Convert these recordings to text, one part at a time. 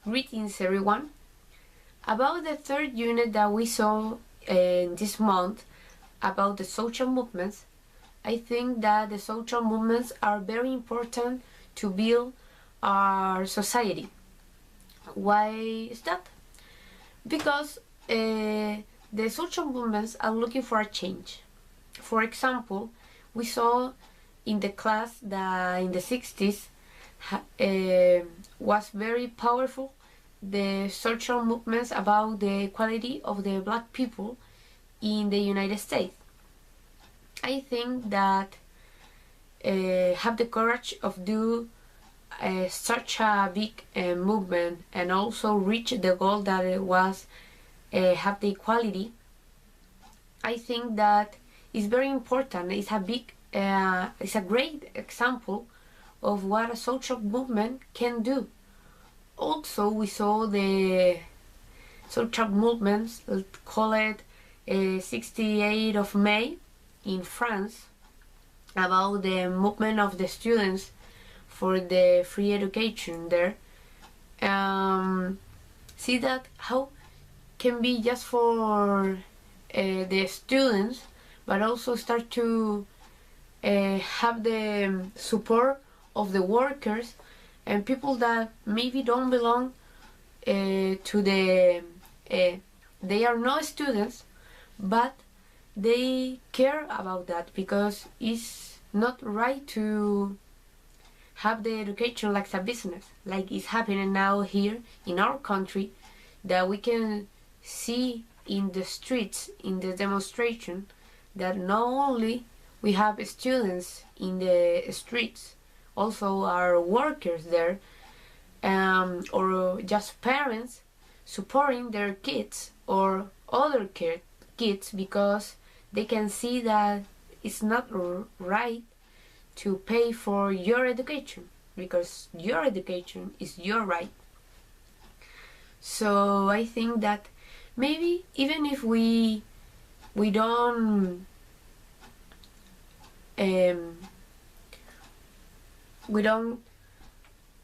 Greetings everyone. About the third unit that we saw this month about the social movements, I think that the social movements are very important to build our society. Why is that? Because the social movements are looking for a change. For example, we saw in the class that in the 60s was very powerful the social movements about the equality of the black people in the United States. I think that have the courage of do such a big movement and also reach the goal that it was have the equality. I think that is very important. It's a great example of what a social movement can do. Also, we saw the social movements called 68 of May in France about the movement of the students for the free education there. See that how can be just for the students, but also start to have the support of the workers and people that maybe don't belong to the they are not students, but they care about that because it's not right to have the education like a business, like it's happening now here in our country, that we can see in the streets, in the demonstration, that not only we have students in the streets, also our workers there, or just parents supporting their kids or other kids because they can see that it's not right to pay for your education because your education is your right. So I think that maybe even if we don't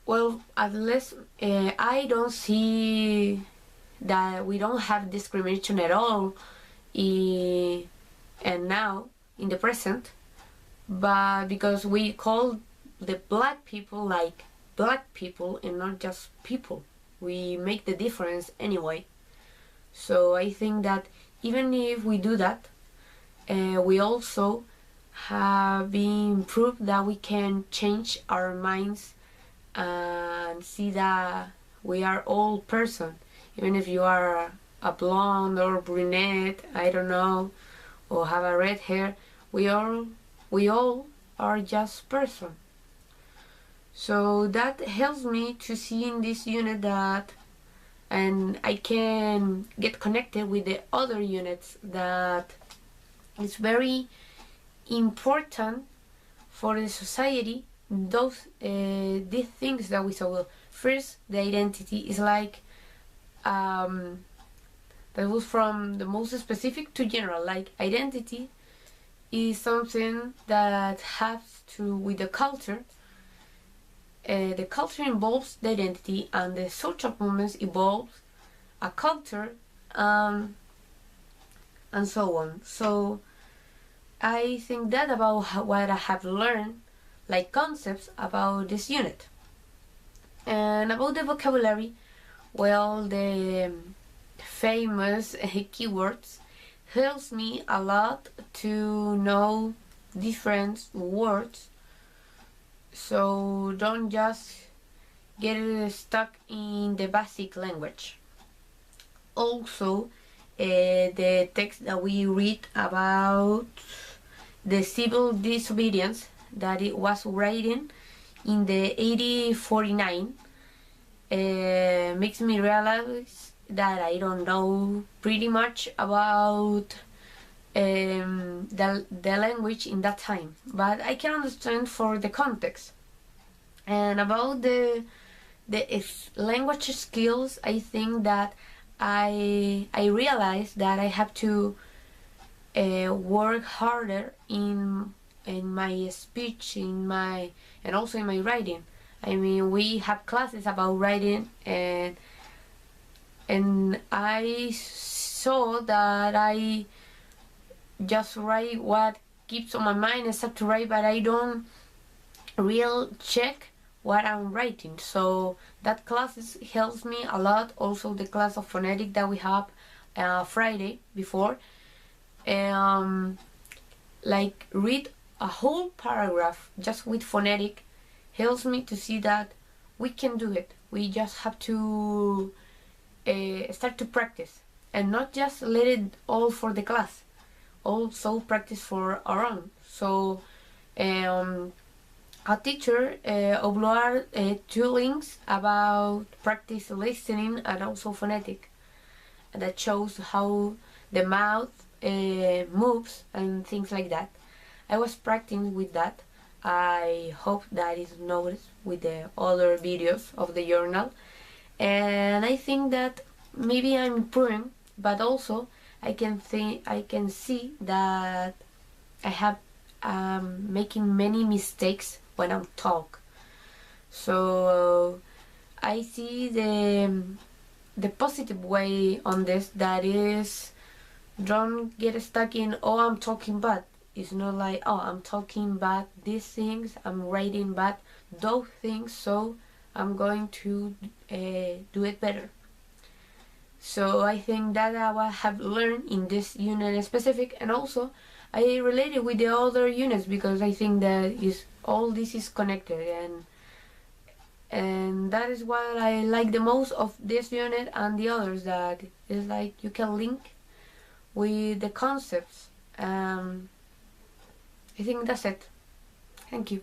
well, at least I don't see that we don't have discrimination at all and now in the present, but because we call the black people like black people and not just people, we make the difference anyway. So I think that even if we do that, we also have been proved that we can change our minds and see that we are all person, even if you are a blonde or brunette, I don't know, or have a red hair, we all are just person. So that helps me to see in this unit that, and I can get connected with the other units, that it's very important for the society these things that we saw. Well, first, the identity is like that was from the most specific to general. Like identity is something that has to with the culture. The culture involves the identity, and the social movements involves a culture, and so on. So I think that about what I have learned, like concepts about this unit. And about the vocabulary, well, the famous keywords helps me a lot to know different words, so don't just get stuck in the basic language. Also, the text that we read about the civil disobedience that it was written in the 1849 makes me realize that I don't know pretty much about the language in that time, but I can understand for the context. And about the language skills, I think that I realized that I have to work harder in my speech, and also in my writing. I mean, we have classes about writing, and and I saw that I just write what keeps on my mind and start to write, but I don't real check what I'm writing. So that class helps me a lot. Also the class of phonetic that we have Friday before, like read a whole paragraph just with phonetic helps me to see that we can do it. We just have to start to practice and not just let it all for the class, also practice for our own. So a teacher uploaded 2 links about practice listening and also phonetic that shows how the mouth moves and things like that. I was practicing with that. I hope that is noticed with the other videos of the journal, and I think that maybe I'm improving, but also I can see that I have making many mistakes when I talk. So I see the positive way on this, that is, don't get stuck in, oh, I'm talking bad. It's not like, oh, I'm talking bad these things, I'm writing bad those things, so I'm going to do it better. So I think that I have learned in this unit in specific, and also I relate it with the other units because I think that all this is connected, and that is what I like the most of this unit and the others, that is like you can link with the concepts. I think that's it. Thank you.